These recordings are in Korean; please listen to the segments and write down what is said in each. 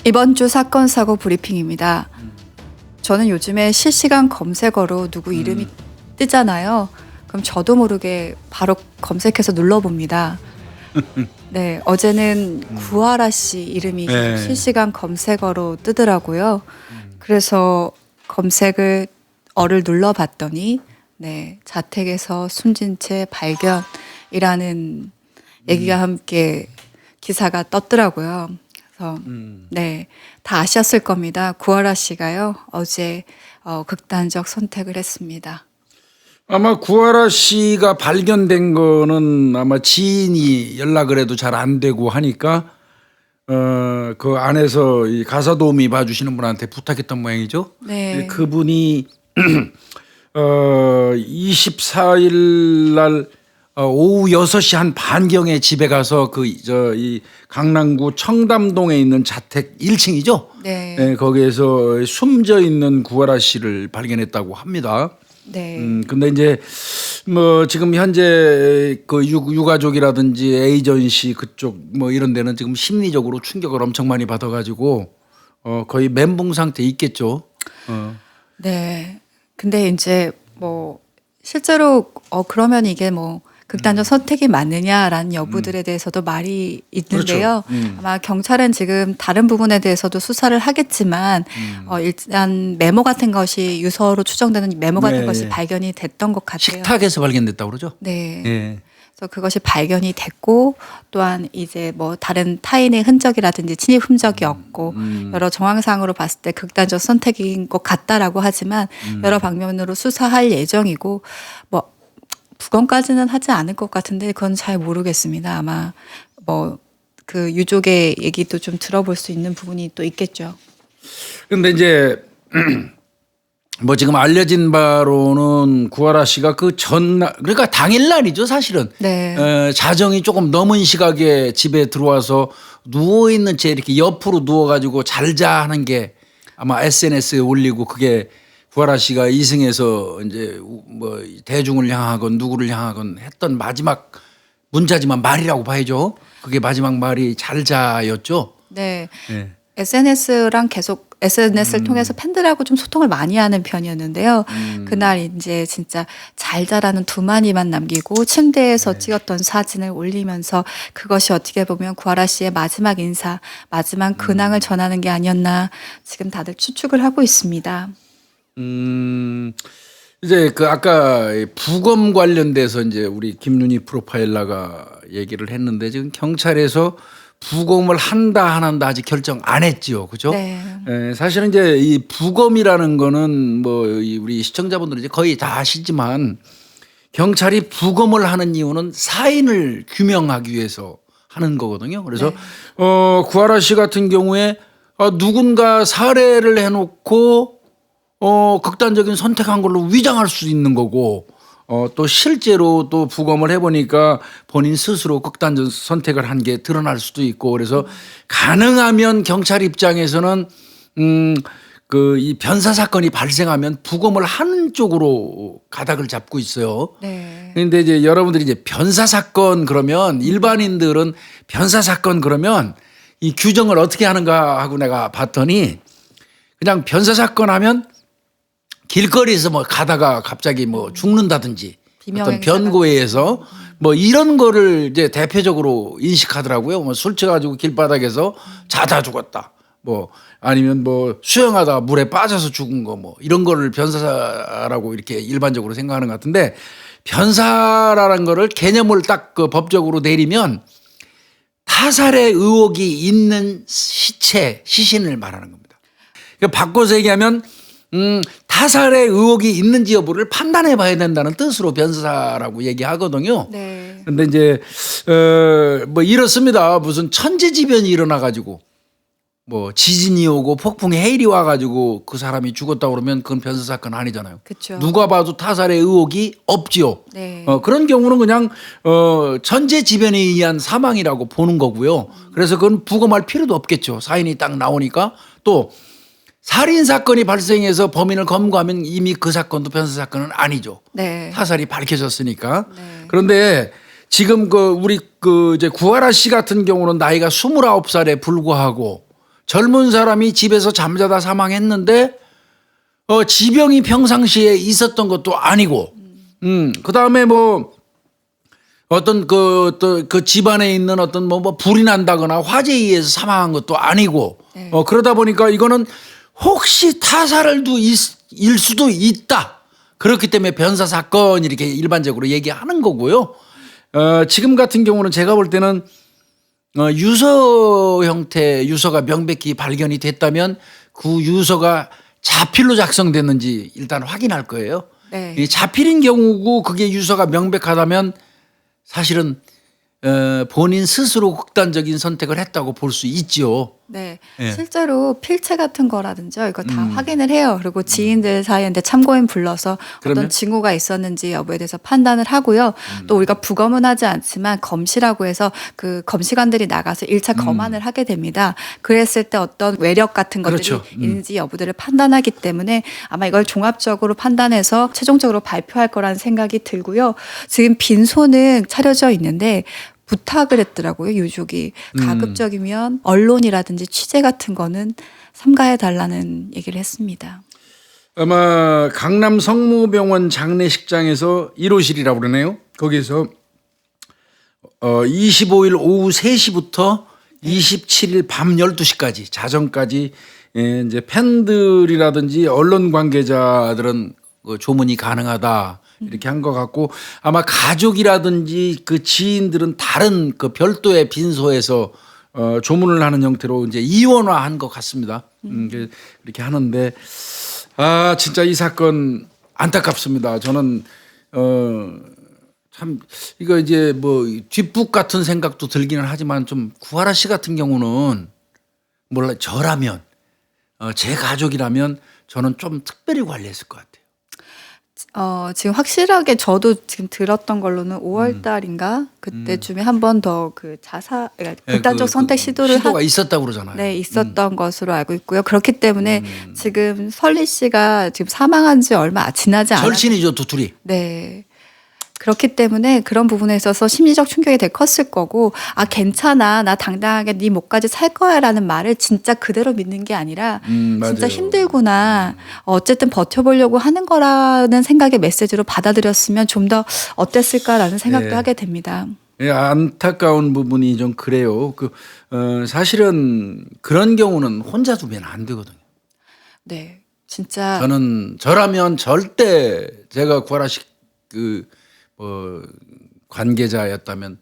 이번 주 사건 사고 브리핑입니다. 저는 요즘에 실시간 검색어로 누구 이름이 뜨잖아요. 그럼 저도 모르게 바로 검색해서 눌러봅니다. 네, 어제는 구하라 씨 이름이 네. 실시간 검색어로 뜨더라고요. 그래서 검색을 어를 눌러봤더니 네, 자택에서 숨진 채 발견이라는 얘기가 함께 기사가 떴더라고요. 그래서 네, 다 아셨을 겁니다. 구하라 씨가요 어제 극단적 선택을 했습니다. 아마 구하라 씨가 발견된 거는 아마 지인이 연락을 해도 잘 안 되고 하니까 그 안에서 이 가사 도우미 봐주시는 분한테 부탁했던 모양이죠. 네. 그분이 24일 날 오후 6시 한 반경에 집에 가서 이 강남구 청담동에 있는 자택 1층이죠. 네. 네, 거기에서 숨져 있는 구하라 씨를 발견했다고 합니다. 네. 근데 이제 뭐 지금 현재 그 유가족이라든지 에이전시 그쪽 뭐 이런 데는 지금 심리적으로 충격을 엄청 많이 받아가지고 거의 멘붕 상태에 있겠죠. 네. 근데 이제 뭐 실제로 그러면 이게 뭐 극단적 선택이 맞느냐라는 여부들에 대해서도 말이 있는데요. 그렇죠. 아마 경찰은 지금 다른 부분에 대해서도 수사를 하겠지만 일단 메모 같은 것이 유서로 추정되는 메모 같은 네. 것이 발견이 됐던 것 같아요. 식탁에서 발견됐다고 그러죠. 네. 예. 그래서 그것이 발견이 됐고 또한 이제 뭐 다른 타인의 흔적이라든지 침입 흔적이 없고 여러 정황상으로 봤을 때 극단적 선택인 것 같다라고 하지만 여러 방면으로 수사할 예정이고 뭐 부검까지는 하지 않을 것 같은데 그건 잘 모르겠습니다. 아마 뭐 그 유족의 얘기도 좀 들어볼 수 있는 부분이 또 있겠죠. 근데 이제 뭐 지금 알려진 바로는 구하라 씨가 그 전날 그러니까 당일날이죠 사실은. 네. 자정이 조금 넘은 시각에 집에 들어와서 누워 있는 채 이렇게 옆으로 누워가지고 잘자 하는 게 아마 SNS에 올리고 그게 구하라 씨가 이승에서 이제 뭐 대중을 향하건 누구를 향하건 했던 마지막 문자지만 말이라고 봐야죠. 그게 마지막 말이 잘자였죠. 네. 네. SNS랑 계속 SNS를 통해서 팬들하고 좀 소통을 많이 하는 편이었는데요. 그날 이제 진짜 잘 자라는 두 마디만 남기고 침대에서 찍었던 사진을 올리면서 그것이 어떻게 보면 구하라 씨의 마지막 인사, 마지막 근황을 전하는 게 아니었나 지금 다들 추측을 하고 있습니다. 이제 그 아까 부검 관련돼서 이제 우리 김윤희 프로파일러가 얘기를 했는데 지금 경찰에서 부검을 한다 안 한다 아직 결정 안 했지요, 그죠? 네. 사실은 이제 이 부검이라는 거는 뭐 우리 시청자분들은 이제 거의 다 아시지만 경찰이 부검을 하는 이유는 사인을 규명하기 위해서 하는 거거든요. 그래서 구하라 씨 같은 경우에 누군가 살해를 해놓고 극단적인 선택한 걸로 위장할 수 있는 거고 또 실제로 또 부검을 해보니까 본인 스스로 극단적 선택을 한 게 드러날 수도 있고 그래서 가능하면 경찰 입장에서는 그 이 변사 사건이 발생하면 부검을 하는 쪽으로 가닥을 잡고 있어요. 네. 그런데 이제 여러분들이 이제 변사 사건 그러면 일반인들은 변사 사건 그러면 이 규정을 어떻게 하는가 하고 내가 봤더니 그냥 변사 사건 하면 길거리에서 뭐 가다가 갑자기 뭐 죽는다든지 어떤 변고에 의해서 뭐 이런 거를 이제 대표적으로 인식하더라고요. 뭐 술 취해가지고 길바닥에서 자다 죽었다. 뭐 아니면 뭐 수영하다가 물에 빠져서 죽은 거 뭐 이런 거를 변사라고 이렇게 일반적으로 생각하는 것 같은데 변사라는 거를 개념을 딱 그 법적으로 내리면 타살의 의혹이 있는 시신을 말하는 겁니다. 그러니까 바꿔서 얘기하면 타살의 의혹이 있는지 여부를 판단해 봐야 된다는 뜻으로 변사라고 얘기하거든요. 네. 근데 이제 뭐 이렇습니다. 무슨 천재지변이 일어나 가지고 뭐 지진이 오고 폭풍 해일이 와 가지고 그 사람이 죽었다 그러면 그건 변사 사건 아니잖아요. 그렇죠. 누가 봐도 타살의 의혹이 없지요. 네. 그런 경우는 그냥 천재지변에 의한 사망이라고 보는 거고요. 그래서 그건 부검할 필요도 없겠죠. 사인이 딱 나오니까 또 살인 사건이 발생해서 범인을 검거하면 이미 그 사건도 변사 사건은 아니죠. 네. 타살이 밝혀졌으니까. 네. 그런데 지금 우리 이제 구하라 씨 같은 경우는 나이가 29살에 불과하고 젊은 사람이 집에서 잠자다 사망했는데 지병이 평상시에 있었던 것도 아니고, 그다음에 뭐 어떤 그 집안에 있는 어떤 뭐 불이 난다거나 화재에 의해서 사망한 것도 아니고, 네. 그러다 보니까 이거는 혹시 타살도 일 수도 있다. 그렇기 때문에 변사 사건 이렇게 일반적으로 얘기하는 거고요. 지금 같은 경우는 제가 볼 때는 유서 형태 유서가 명백히 발견이 됐다면 그 유서가 자필로 작성됐는지 일단 확인할 거예요. 네. 이 자필인 경우고 그게 유서가 명백하다면 사실은 본인 스스로 극단적인 선택을 했다고 볼 수 있죠. 네. 예. 실제로 필체 같은 거라든지 이거 다 확인을 해요. 그리고 지인들 사이에 참고인 불러서 그러면? 어떤 징후가 있었는지 여부에 대해서 판단을 하고요. 또 우리가 부검은 하지 않지만 검시라고 해서 그 검시관들이 나가서 1차 검안을 하게 됩니다. 그랬을 때 어떤 외력 같은 것들이 그렇죠. 있는지 여부들을 판단하기 때문에 아마 이걸 종합적으로 판단해서 최종적으로 발표할 거라는 생각이 들고요. 지금 빈소는 차려져 있는데 부탁을 했더라고요, 유족이. 가급적이면 언론이라든지 취재 같은 거는 삼가해 달라는 얘기를 했습니다. 아마 강남 성모병원 장례식장에서 1호실이라고 그러네요. 거기서 25일 오후 3시부터 27일 밤 12시까지 자정까지 이제 팬들이라든지 언론 관계자들은 그 조문이 가능하다. 이렇게 한 것 같고 아마 가족이라든지 그 지인들은 다른 그 별도의 빈소에서 조문을 하는 형태로 이제 이원화한 것 같습니다. 이렇게 하는데 진짜 이 사건 안타깝습니다. 저는 참 이거 이제 뭐 뒷북 같은 생각도 들기는 하지만 좀 구하라 씨 같은 경우는 몰라 저라면 제 가족이라면 저는 좀 특별히 관리했을 것 같아요. 지금 확실하게 저도 지금 들었던 걸로는 5월 달인가 그때쯤에 한 번 더 그 그러니까 극단적 선택 시도가 있었다고 그러잖아요. 네, 있었던 것으로 알고 있고요. 그렇기 때문에 지금 설리 씨가 지금 사망한 지 얼마 지나지 않았 절친이죠, 두 둘이. 네. 그렇기 때문에 그런 부분에 있어서 심리적 충격이 되게 컸을 거고 괜찮아 나 당당하게 네 목까지 살 거야라는 말을 진짜 그대로 믿는 게 아니라 진짜 맞아요. 힘들구나 어쨌든 버텨보려고 하는 거라는 생각의 메시지로 받아들였으면 좀 더 어땠을까라는 생각도 네. 하게 됩니다. 예, 안타까운 부분이 좀 그래요. 사실은 그런 경우는 혼자 두면 안 되거든요. 네, 진짜 저라면 절대 제가 구하라식 관계자였다면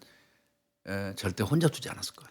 절대 혼자 두지 않았을 것 같아요.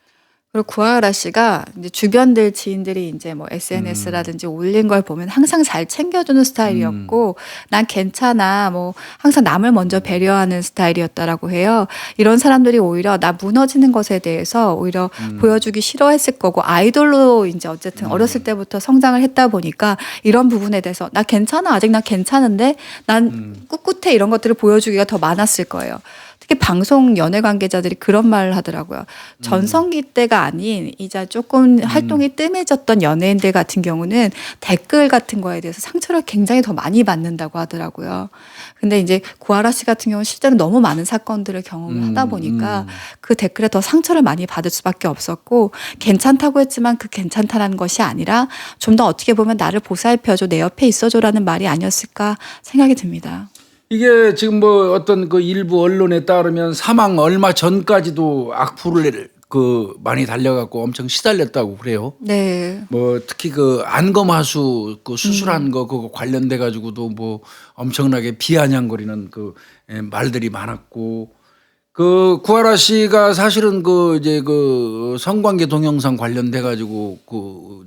그리고 구하라 씨가 이제 주변들 지인들이 이제 뭐 SNS라든지 올린 걸 보면 항상 잘 챙겨주는 스타일이었고 난 괜찮아 뭐 항상 남을 먼저 배려하는 스타일이었다라고 해요. 이런 사람들이 오히려 나 무너지는 것에 대해서 오히려 보여주기 싫어했을 거고 아이돌로 이제 어쨌든 어렸을 때부터 성장을 했다 보니까 이런 부분에 대해서 나 괜찮아 아직 나 괜찮은데 난 꿋꿋해 이런 것들을 보여주기가 더 많았을 거예요. 특히 방송 연예 관계자들이 그런 말을 하더라고요. 전성기 때가 아닌 이제 조금 활동이 뜸해졌던 연예인들 같은 경우는 댓글 같은 거에 대해서 상처를 굉장히 더 많이 받는다고 하더라고요. 근데 이제 구하라 씨 같은 경우는 실제로 너무 많은 사건들을 경험을 하다 보니까 그 댓글에 더 상처를 많이 받을 수밖에 없었고 괜찮다고 했지만 그 괜찮다라는 것이 아니라 좀 더 어떻게 보면 나를 보살펴줘 내 옆에 있어줘라는 말이 아니었을까 생각이 듭니다. 이게 지금 뭐 어떤 그 일부 언론에 따르면 사망 얼마 전까지도 악플을 많이 달려갖고 엄청 시달렸다고 그래요. 네. 뭐 특히 그 안검하수 수술한 거 그거 관련돼 가지고도 뭐 엄청나게 비아냥거리는 말들이 많았고 구하라 씨가 사실은 이제 성관계 동영상 관련돼 가지고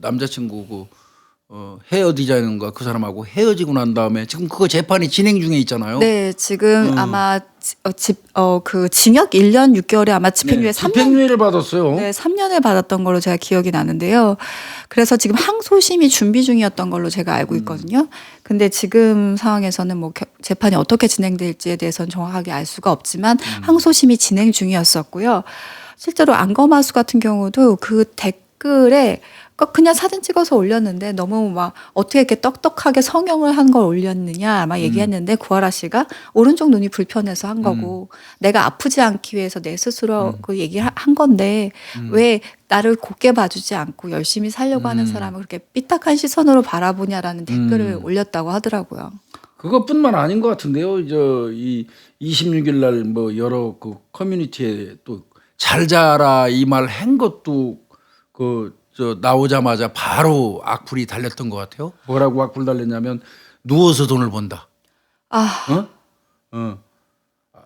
남자친구 헤어 디자이너인가 그 사람하고 헤어지고 난 다음에 지금 그거 재판이 진행 중에 있잖아요. 네, 지금 아마 징역 1년 6개월에 아마 집행유예 3년 집행유예를 받았어요. 네, 3년을 받았던 걸로 제가 기억이 나는데요. 그래서 지금 항소심이 준비 중이었던 걸로 제가 알고 있거든요. 근데 지금 상황에서는 뭐 재판이 어떻게 진행될지에 대해서는 정확하게 알 수가 없지만 항소심이 진행 중이었었고요. 실제로 안검하수 같은 경우도 그 댓글에 그냥 사진 찍어서 올렸는데 너무 막 어떻게 이렇게 떡떡하게 성형을 한 걸 올렸느냐 막 얘기했는데 구하라 씨가 오른쪽 눈이 불편해서 한 거고 내가 아프지 않기 위해서 내 스스로 그 얘기를 한 건데 왜 나를 곱게 봐주지 않고 열심히 살려고 하는 사람을 그렇게 삐딱한 시선으로 바라보냐라는 댓글을 올렸다고 하더라고요. 그것뿐만 아닌 것 같은데요. 이 26일 날 뭐 여러 그 커뮤니티에 또 잘 자라 이 말 한 것도 나오자마자 바로 악플이 달렸던 것 같아요. 뭐라고 악플 달렸냐면 누워서 돈을 번다. 아,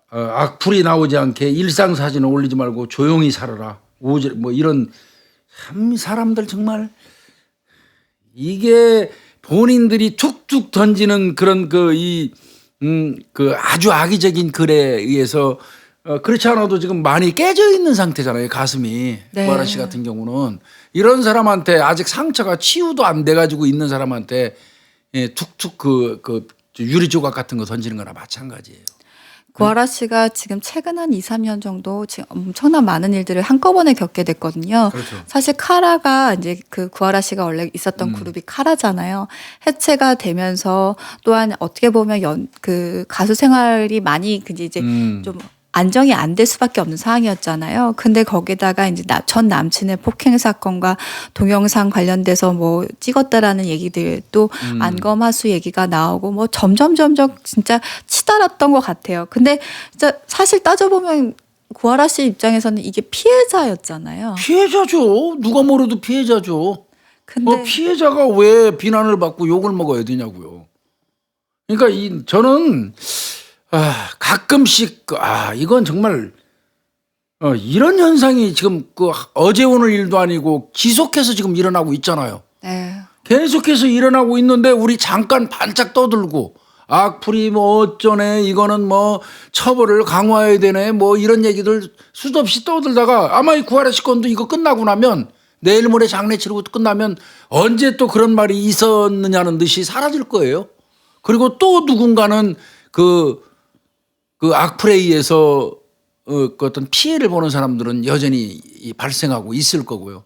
악플이 나오지 않게 일상 사진을 올리지 말고 조용히 살아라. 오지 뭐 이런 참 사람들 정말 이게 본인들이 툭툭 던지는 그런 그 아주 악의적인 글에 의해서 그렇지 않아도 지금 많이 깨져 있는 상태잖아요. 가슴이. 네. 구하라 씨 같은 경우는 이런 사람한테 아직 상처가 치유도 안 돼 가지고 있는 사람한테 툭툭 그 유리 조각 같은 거 던지는 거나 마찬가지예요. 구하라 씨가 지금 최근 한 2, 3년 정도 지금 엄청난 많은 일들을 한꺼번에 겪게 됐거든요. 그렇죠. 사실 카라가 이제 그 구하라 씨가 원래 있었던 그룹이 카라잖아요. 해체가 되면서 또한 어떻게 보면 그 가수 생활이 많이 이제 좀 안정이 안 될 수밖에 없는 상황이었잖아요. 근데 거기다가 이제 전 남친의 폭행 사건과 동영상 관련돼서 뭐 찍었다라는 얘기들 또 안검하수 얘기가 나오고 뭐 점점 진짜 치달았던 것 같아요. 근데 진짜 사실 따져보면 구하라 씨 입장에서는 이게 피해자였잖아요. 피해자죠. 누가 뭐래도 피해자죠. 근데 피해자가 왜 비난을 받고 욕을 먹어야 되냐고요. 그러니까 저는 가끔씩 이건 정말 이런 현상이 지금 어제 오늘 일도 아니고 지속해서 지금 일어나고 있잖아요. 네. 계속해서 일어나고 있는데 우리 잠깐 반짝 떠들고 악플이 뭐 어쩌네 이거는 뭐 처벌을 강화해야 되네 뭐 이런 얘기들 수도 없이 떠들다가 아마 이 구하라 씨 건도 이거 끝나고 나면 내일 모레 장례 치르고 끝나면 언제 또 그런 말이 있었느냐는 듯이 사라질 거예요. 그리고 또 누군가는 그 악플에 의해서 그 어떤 피해를 보는 사람들은 여전히 발생하고 있을 거고요.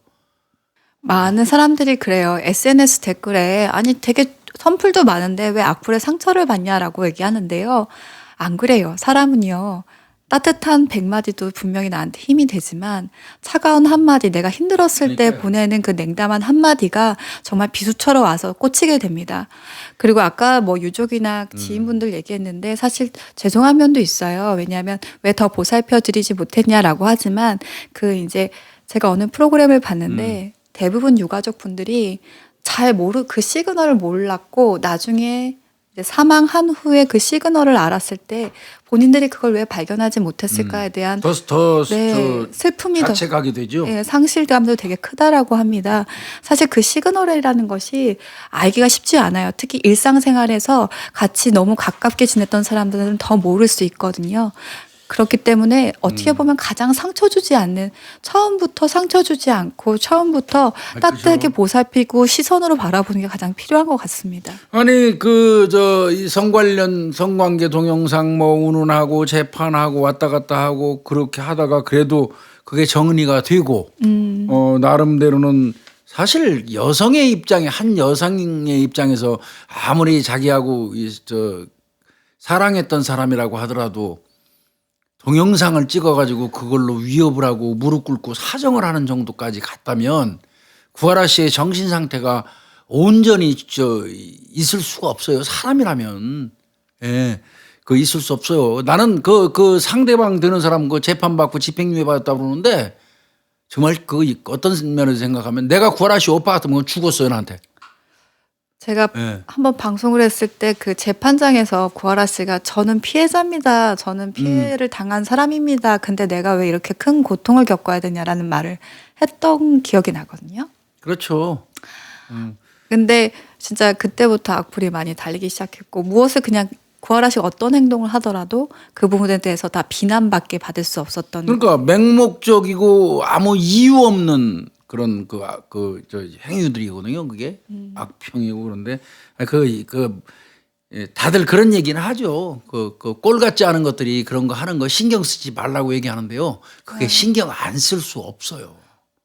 많은 사람들이 그래요. SNS 댓글에 아니 되게 선플도 많은데 왜 악플에 상처를 받냐라고 얘기하는데요. 안 그래요. 사람은요. 따뜻한 100마디도 분명히 나한테 힘이 되지만 차가운 한마디 내가 힘들었을 때 그러니까요. 보내는 그 냉담한 한마디가 정말 비수처럼 와서 꽂히게 됩니다. 그리고 아까 뭐 유족이나 지인분들 얘기했는데 사실 죄송한 면도 있어요. 왜냐하면 왜 더 보살펴 드리지 못했냐라고 하지만 그 이제 제가 어느 프로그램을 봤는데 대부분 유가족 분들이 그 시그널을 몰랐고 나중에 이제 사망한 후에 그 시그널을 알았을 때 본인들이 그걸 왜 발견하지 못했을까에 대한 슬픔이 자책하게 되죠. 상실감도 되게 크다라고 합니다. 사실 그 시그널이라는 것이 알기가 쉽지 않아요. 특히 일상생활에서 같이 너무 가깝게 지냈던 사람들은 더 모를 수 있거든요. 그렇기 때문에 어떻게 보면 가장 상처 주지 않는 처음부터 상처 주지 않고 처음부터 따뜻하게 보살피고 시선으로 바라보는 게 가장 필요한 것 같습니다. 아니 이 성관계 동영상 뭐 운운하고 재판하고 왔다 갔다 하고 그렇게 하다가 그래도 그게 정리가 되고 나름대로는 사실 한 여성의 입장에서 아무리 자기하고 사랑했던 사람이라고 하더라도 동영상을 찍어가지고 그걸로 위협을 하고 무릎 꿇고 사정을 하는 정도까지 갔다면 구하라 씨의 정신 상태가 온전히 있을 수가 없어요. 사람이라면. 있을 수 없어요. 나는 그 상대방 되는 사람 재판받고 집행유예 받았다고 그러는데 정말 어떤 면에서 생각하면 내가 구하라 씨 오빠 같으면 죽었어요, 나한테. 제가 한번 방송을 했을 때 그 재판장에서 구하라 씨가 저는 피해자입니다. 저는 피해를 당한 사람입니다. 근데 내가 왜 이렇게 큰 고통을 겪어야 되냐라는 말을 했던 기억이 나거든요. 그렇죠. 근데 진짜 그때부터 악플이 많이 달리기 시작했고 무엇을 그냥 구하라 씨가 어떤 행동을 하더라도 그 부분에 대해서 다 비난받게 받을 수 없었던. 그러니까 맹목적이고 아무 이유 없는 그런 행위들이거든요. 그게 악평이고 그런데 다들 그런 얘기는 하죠. 꼴 같지 않은 것들이 그런 거 하는 거 신경 쓰지 말라고 얘기하는데요. 그게 신경 안 쓸 수 없어요.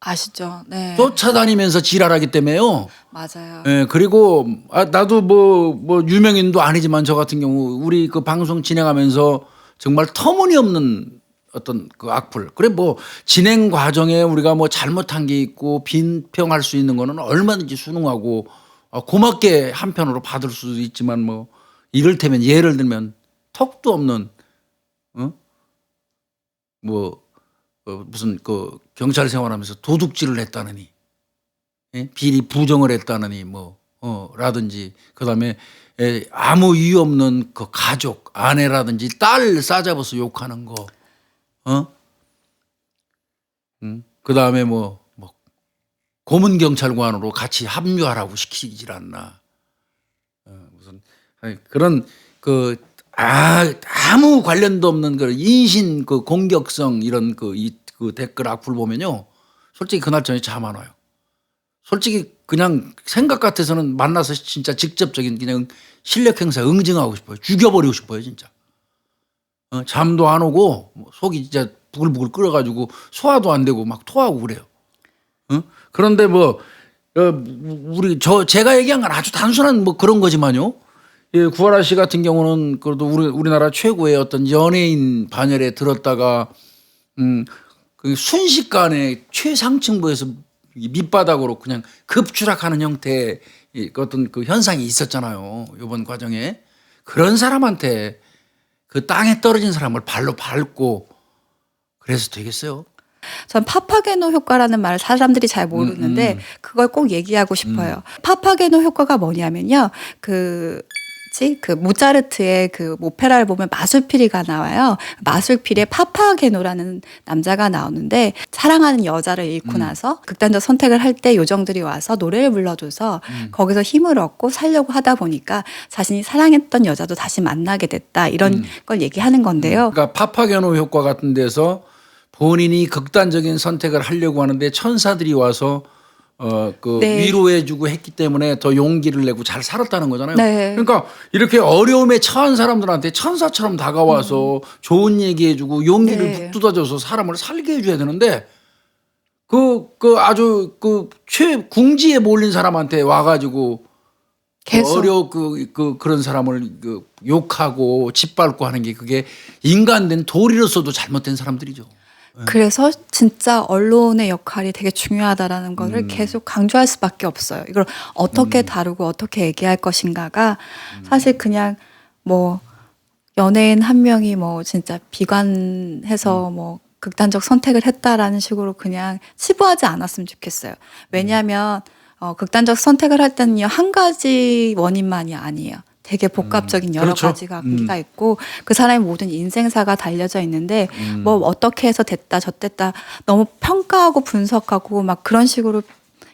아시죠? 네. 쫓아다니면서 지랄하기 때문에요. 맞아요. 예, 그리고 나도 뭐 유명인도 아니지만 저 같은 경우 우리 그 방송 진행하면서 정말 터무니없는 어떤 그 악플. 그래 뭐 진행 과정에 우리가 뭐 잘못한 게 있고 빈평할 수 있는 거는 얼마든지 순응하고 고맙게 한편으로 받을 수도 있지만 뭐 이를테면 예를 들면 턱도 없는 뭐 무슨 그 경찰 생활하면서 도둑질을 했다느니 예? 비리 부정을 했다느니 뭐 라든지 그다음에 아무 이유 없는 그 가족 아내라든지 딸 싸잡아서 욕하는 거 그다음에 뭐 고문 경찰관으로 같이 합류하라고 시키질 않나 무슨 아니, 그런 그 아무 관련도 없는 그 인신 그 공격성 이런 그 댓글 악플 보면요 솔직히 그날 저녁에 잠 안 와요. 솔직히 그냥 생각 같아서는 만나서 진짜 직접적인 그냥 실력 행사 응징하고 싶어요. 죽여버리고 싶어요 진짜. 잠도 안 오고 속이 진짜 부글부글 끓어가지고 소화도 안 되고 막 토하고 그래요. 그런데 뭐 제가 얘기한 건 아주 단순한 뭐 그런 거지만요. 예, 구하라 씨 같은 경우는 그래도 우리나라 최고의 어떤 연예인 반열에 들었다가 그 순식간에 최상층부에서 밑바닥으로 그냥 급추락하는 형태의 어떤 그 현상이 있었잖아요. 이번 과정에 그런 사람한테 그 땅에 떨어진 사람을 발로 밟고 그래서 되겠어요. 전 파파게노 효과라는 말을 사람들이 잘 모르는데 그걸 꼭 얘기하고 싶어요. 파파게노 효과가 뭐냐면요. 그 모차르트의 그 오페라를 보면 마술피리가 나와요. 마술피리에 파파게노라는 남자가 나오는데 사랑하는 여자를 잃고 나서 극단적 선택을 할 때 요정들이 와서 노래를 불러줘서 거기서 힘을 얻고 살려고 하다 보니까 자신이 사랑했던 여자도 다시 만나게 됐다. 이런 걸 얘기하는 건데요. 그러니까 파파게노 효과 같은 데서 본인이 극단적인 선택을 하려고 하는데 천사들이 와서 네. 위로해주고 했기 때문에 더 용기를 내고 잘 살았다는 거잖아요. 네. 그러니까 이렇게 어려움에 처한 사람들한테 천사처럼 다가와서 좋은 얘기해주고 용기를 네. 북돋아줘서 사람을 살게 해줘야 되는데 아주 최궁지에 몰린 사람한테 와가지고 계속. 그런 사람을 욕하고 짓밟고 하는 게 그게 인간된 도리로서도 잘못된 사람들이죠. 그래서 진짜 언론의 역할이 되게 중요하다라는 거를 계속 강조할 수밖에 없어요. 이걸 어떻게 다루고 어떻게 얘기할 것인가가 사실 그냥 뭐 연예인 한 명이 뭐 진짜 비관해서 뭐 극단적 선택을 했다라는 식으로 그냥 치부하지 않았으면 좋겠어요. 왜냐하면 극단적 선택을 할 때는요 한 가지 원인만이 아니에요. 되게 복합적인 여러 그렇죠. 가지가 있고 그 사람의 모든 인생사가 달려져 있는데 뭐 어떻게 해서 됐다 저랬다 너무 평가하고 분석하고 막 그런 식으로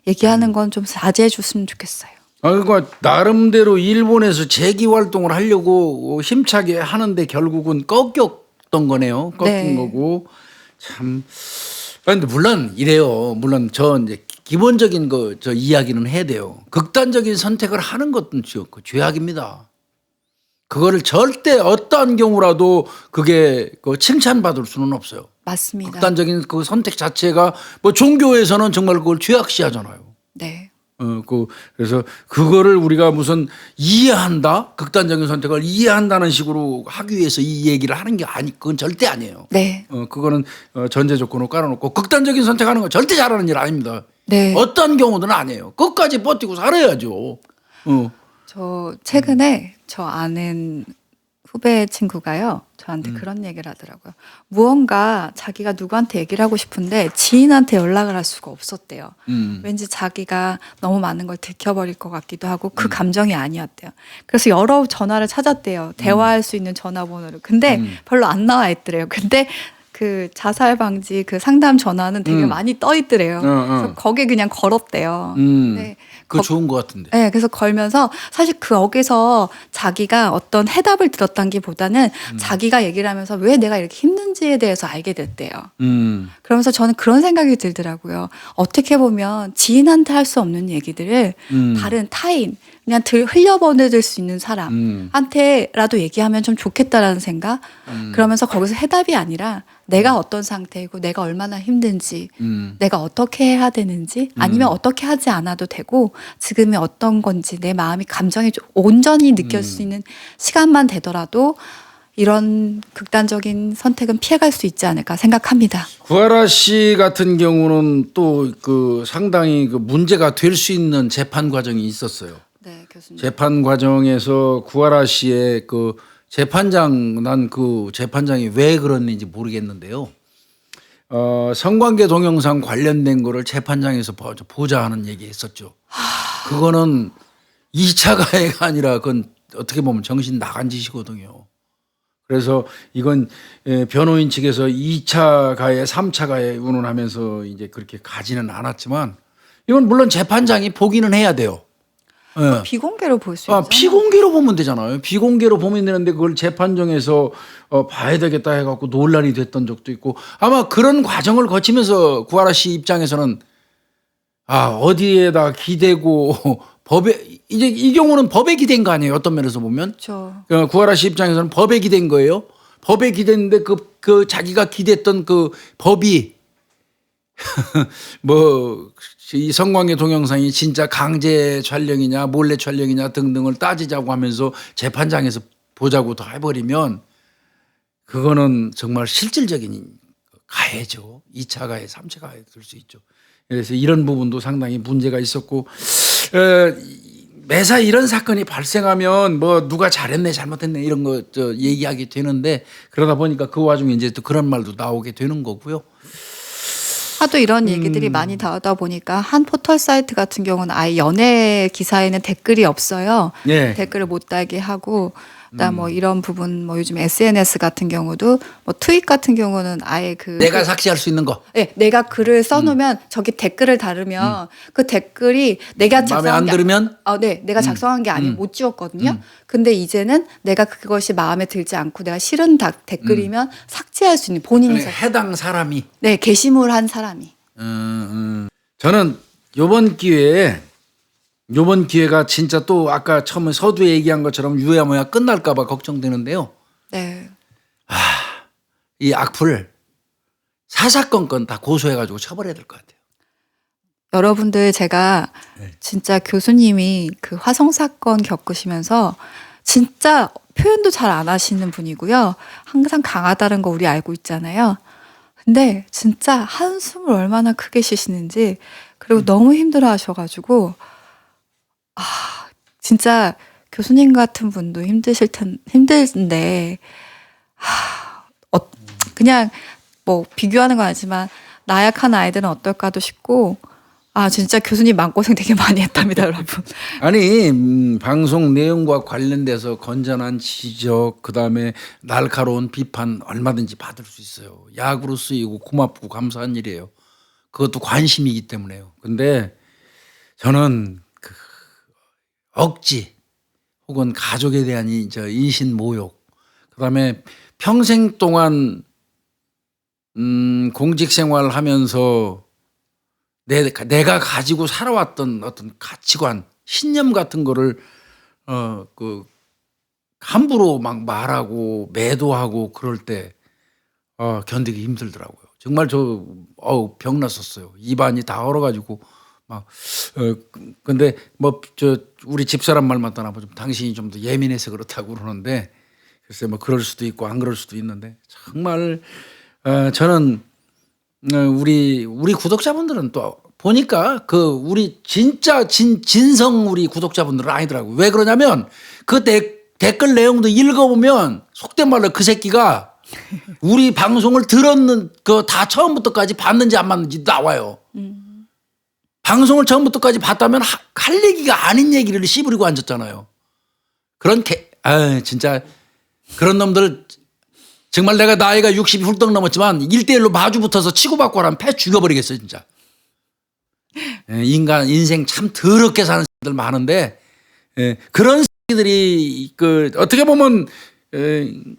얘기하는 건 좀 자제해 줬으면 좋겠어요. 그러니까 나름대로 일본에서 재기 활동을 하려고 힘차게 하는데 결국은 꺾였던 거네요. 꺾인 네. 거고 참. 그런데 물론 이래요. 물론 저 이제 기본적인 저 이야기는 해야 돼요. 극단적인 선택을 하는 것은 죄악입니다. 그거를 절대 어떠한 경우라도 그게 칭찬받을 수는 없어요. 맞습니다. 극단적인 그 선택 자체가 뭐 종교에서는 정말 그걸 죄악시하잖아요. 네. 그래서 그거를 우리가 무슨 이해한다? 극단적인 선택을 이해한다는 식으로 하기 위해서 이 얘기를 하는 게 그건 절대 아니에요. 네. 그거는 전제 조건으로 깔아놓고 극단적인 선택하는 건 절대 잘하는 일 아닙니다. 네. 어떤 경우든 아니에요. 끝까지 버티고 살아야죠. 저 최근에 저 아는 후배 친구가요 저한테 그런 얘기를 하더라고요. 무언가 자기가 누구한테 얘기를 하고 싶은데 지인한테 연락을 할 수가 없었대요. 왠지 자기가 너무 많은 걸 들켜버릴 것 같기도 하고 그 감정이 아니었대요. 그래서 여러 전화를 찾았대요. 대화할 수 있는 전화번호를. 근데 별로 안 나와 있더래요. 근데 그 자살 방지 그 상담 전화는 되게 많이 떠 있더래요. 그래서 거기에 그냥 걸었대요. 네. 그거 좋은 것 같은데. 네, 그래서 걸면서 사실 거기서 자기가 어떤 해답을 들었던 게 보다는 자기가 얘기를 하면서 왜 내가 이렇게 힘든지에 대해서 알게 됐대요. 그러면서 저는 그런 생각이 들더라고요. 어떻게 보면 지인한테 할 수 없는 얘기들을 다른 타인, 그냥 흘려보내줄 수 있는 사람한테라도 얘기하면 좀 좋겠다라는 생각. 그러면서 거기서 해답이 아니라 내가 어떤 상태이고 내가 얼마나 힘든지 음. 내가 어떻게 해야 되는지 아니면 어떻게 하지 않아도 되고 지금이 어떤 건지 내 마음이 감정이 좀 온전히 느낄 수 있는 시간만 되더라도 이런 극단적인 선택은 피해갈 수 있지 않을까 생각합니다. 구하라 씨 같은 경우는 또 그 상당히 그 문제가 될 수 있는 재판 과정이 있었어요. 네, 교수님. 재판 과정에서 구하라 씨의 그 재판장 난 그 재판장이 왜 그랬는지 모르겠는데요. 성관계 동영상 관련된 거를 재판장에서 보자 하는 얘기 했었죠. 그거는 2차 가해가 아니라 그건 어떻게 보면 정신 나간 짓이거든요. 그래서 이건 변호인 측에서 2차 가해, 3차 가해 운운하면서 이제 그렇게 가지는 않았지만 이건 물론 재판장이 보기는 해야 돼요. 예. 비공개로 볼 수 있잖아요. 비공개로 보면 되잖아요. 비공개로 보면 되는데 그걸 재판정에서 봐야 되겠다 해갖고 논란이 됐던 적도 있고 아마 그런 과정을 거치면서 구하라 씨 입장에서는 어디에다 기대고 법에 이제 이 경우는 법에 기댄 거 아니에요. 어떤 면에서 보면. 그렇죠. 구하라 씨 입장에서는 법에 기댄 거예요. 법에 기댔는데 그 자기가 기댔던 그 법이 뭐 이 성관계 동영상이 진짜 강제 촬영이냐 몰래 촬영이냐 등등을 따지자고 하면서 재판장에서 보자고 더 해버리면 그거는 정말 실질적인 가해죠. 2차 가해, 3차 가해 될 수 있죠. 그래서 이런 부분도 상당히 문제가 있었고 매사 이런 사건이 발생하면 뭐 누가 잘했네 잘못했네 이런 거 얘기하게 되는데 그러다 보니까 그 와중에 이제 또 그런 말도 나오게 되는 거고요. 하도 이런 얘기들이 많이 나오다 보니까 한 포털 사이트 같은 경우는 아예 연애 기사에는 댓글이 없어요. 네. 댓글을 못 달게 하고 그다음 뭐 이런 부분 뭐 요즘 SNS 같은 경우도 뭐 트윗 같은 경우는 아예 내가 삭제할 수 있는 거. 네, 내가 글을 써놓으면 저기 댓글을 달으면 그 댓글이 내가 마음에 작성한 안 게 들으면 네, 내가 작성한 게 아니면 못 지웠거든요. 근데 이제는 내가 그것이 마음에 들지 않고 내가 싫은 댓글이면 삭제할 수 있는 본인이 해당 사람이 네, 게시물 한 사람이. 저는 요번 기회가 진짜 또 아까 처음에 서두에 얘기한 것처럼 유야무야 끝날까 봐 걱정되는데요. 네. 이 악플 사사건건 다 고소해가지고 처벌해야 될 것 같아요. 여러분들 제가 진짜 교수님이 그 화성 사건 겪으시면서 진짜 표현도 잘 안 하시는 분이고요. 항상 강하다는 거 우리 알고 있잖아요. 근데 진짜 한숨을 얼마나 크게 쉬시는지 그리고 너무 힘들어 하셔가지고 진짜 교수님 같은 분도 힘든데 그냥 뭐 비교하는 건 아니지만 나약한 아이들은 어떨까도 싶고 진짜 교수님 마음고생 되게 많이 했답니다, 여러분. 아니 방송 내용과 관련돼서 건전한 지적 그다음에 날카로운 비판 얼마든지 받을 수 있어요. 약으로 쓰이고 고맙고 감사한 일이에요. 그것도 관심이기 때문에요. 근데 저는 그 억지 혹은 가족에 대한 인신 모욕 그다음에 평생 동안 공직 생활하면서 내가 가지고 살아왔던 어떤 가치관, 신념 같은 거를 함부로 막 말하고 매도하고 그럴 때 견디기 힘들더라고요. 정말 병났었어요. 입안이 다 얼어가지고 막 근데 뭐 우리 집사람 말 맞다나 좀 당신이 좀 더 예민해서 그렇다고 그러는데 글쎄 뭐 그럴 수도 있고 안 그럴 수도 있는데 정말 저는 우리 구독자분들은 또 보니까 우리 진짜 진성 우리 구독자분들은 아니더라고요. 왜 그러냐면 그 댓글 내용도 읽어보면 속된 말로 그 새끼가 우리 방송을 들었는 다 처음부터까지 봤는지 안 봤는지 나와요. 방송을 처음부터까지 봤다면 할 얘기가 아닌 얘기를 씨부리고 앉았잖아요. 진짜 그런 놈들 정말 내가 나이가 60이 훌쩍 넘었지만 1대1로 마주 붙어서 치고받고 하면 패 죽여버리겠어요 진짜. 인생 참 더럽게 사는 사람들 많은데 그런 새끼들이 어떻게 보면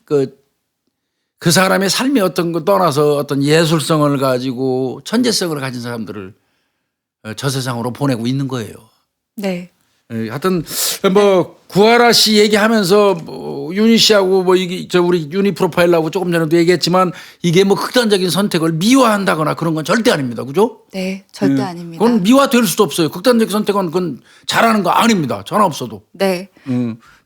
그 사람의 삶이 어떤 거 떠나서 어떤 예술성을 가지고 천재성을 가진 사람들을 저 세상으로 보내고 있는 거예요. 네. 하여튼 뭐 구하라 씨 얘기하면서 뭐 윤희 씨하고 뭐 이게 저 우리 윤희 프로파일하고 조금 전에도 얘기했지만 이게 뭐 극단적인 선택을 미화한다거나 그런 건 절대 아닙니다. 그죠? 네, 절대 아닙니다. 그건 미화될 수도 없어요. 극단적인 선택은 그건 잘하는 거 아닙니다. 전화 없어도. 네,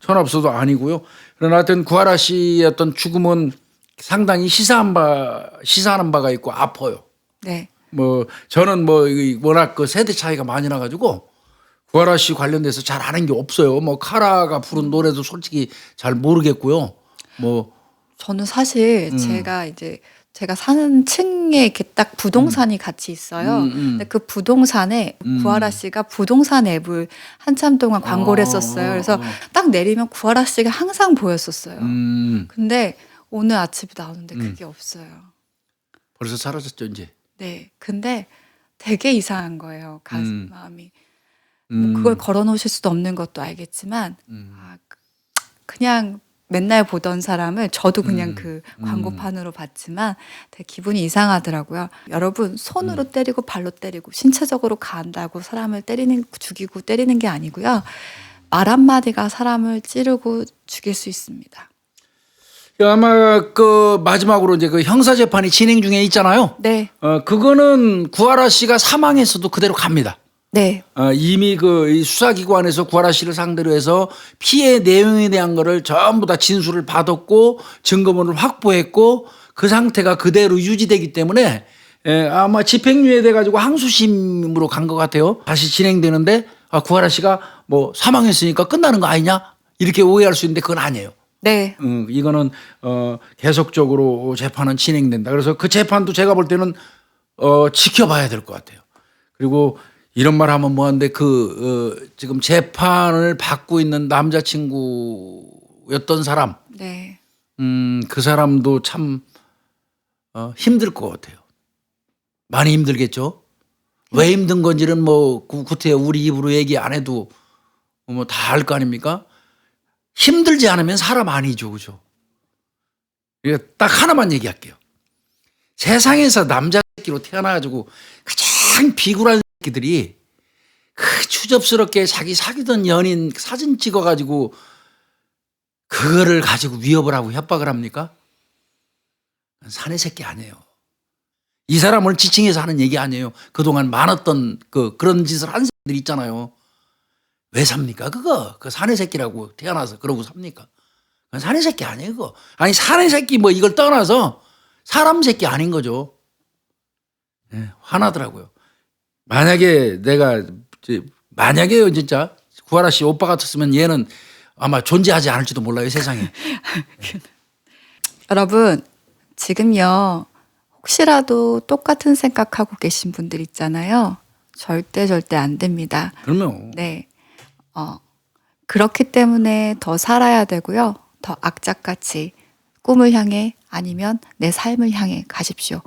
전화 없어도 아니고요. 그러나 하여튼 구하라 씨의 어떤 죽음은 상당히 시사하는 바가 있고 아파요. 네, 뭐 저는 뭐 워낙 그 세대 차이가 많이 나가지고 구하라 씨 관련돼서 잘 아는 게 없어요. 뭐 카라가 부른 노래도 솔직히 잘 모르겠고요. 뭐 저는 사실 제가 사는 층에 이렇게 딱 부동산이 같이 있어요. 근데 그 부동산에 구하라 씨가 부동산 앱을 한참 동안 광고를 했었어요. 그래서 딱 내리면 구하라 씨가 항상 보였었어요. 근데 오늘 아침에 나오는데 그게 없어요. 벌써 사라졌죠 이제. 네, 근데 되게 이상한 거예요. 마음이. 뭐 그걸 걸어놓으실 수도 없는 것도 알겠지만 그냥 맨날 보던 사람을 저도 그냥 그 광고판으로 봤지만 되게 기분이 이상하더라고요. 여러분 손으로 때리고 발로 때리고 신체적으로 간다고 사람을 죽이고 때리는 게 아니고요. 말 한마디가 사람을 찌르고 죽일 수 있습니다. 아마 그 마지막으로 이제 그 형사 재판이 진행 중에 있잖아요. 네, 그거는 구하라 씨가 사망했어도 그대로 갑니다. 네, 이미 이 수사기관에서 구하라 씨를 상대로 해서 피해 내용에 대한 거를 전부 다 진술을 받았고 증거물을 확보했고 그 상태가 그대로 유지되기 때문에 아마 집행유예 가지고 항소심으로 간 것 같아요. 다시 진행되는데 구하라 씨가 뭐 사망했으니까 끝나는 거 아니냐 이렇게 오해할 수 있는데 그건 아니에요. 네, 이거는 계속적으로 재판은 진행된다. 그래서 그 재판도 제가 볼 때는 지켜봐야 될 것 같아요. 그리고 이런 말 하면 뭐한데 지금 재판을 받고 있는 남자친구였던 사람, 네, 그 사람도 참 힘들 것 같아요. 많이 힘들겠죠. 왜 힘든 건지는 뭐 구태여 우리 입으로 얘기 안 해도 뭐 다 알 거 아닙니까? 힘들지 않으면 사람 아니죠, 그죠? 딱 하나만 얘기할게요. 세상에서 남자 새끼로 태어나가지고 가장 비굴한 새끼들이 추접스럽게 자기 사귀던 연인 사진 찍어가지고 그거를 가지고 위협을 하고 협박을 합니까? 사내 새끼 아니에요. 이 사람을 지칭해서 하는 얘기 아니에요. 그동안 많았던 그런 짓을 한 새끼들 있잖아요. 왜 삽니까? 그 사내 새끼라고 태어나서 그러고 삽니까? 그건 사내 새끼 아니에요, 그거. 아니, 사내 새끼 뭐 이걸 떠나서 사람 새끼 아닌 거죠. 네, 화나더라고요. 만약에요, 진짜 구하라 씨 오빠 같았으면 얘는 아마 존재하지 않을지도 몰라요, 세상에. 여러분 지금요 혹시라도 똑같은 생각하고 계신 분들 있잖아요. 절대 안 됩니다. 그러면 네, 그렇기 때문에 더 살아야 되고요. 더 악착같이 꿈을 향해 아니면 내 삶을 향해 가십시오.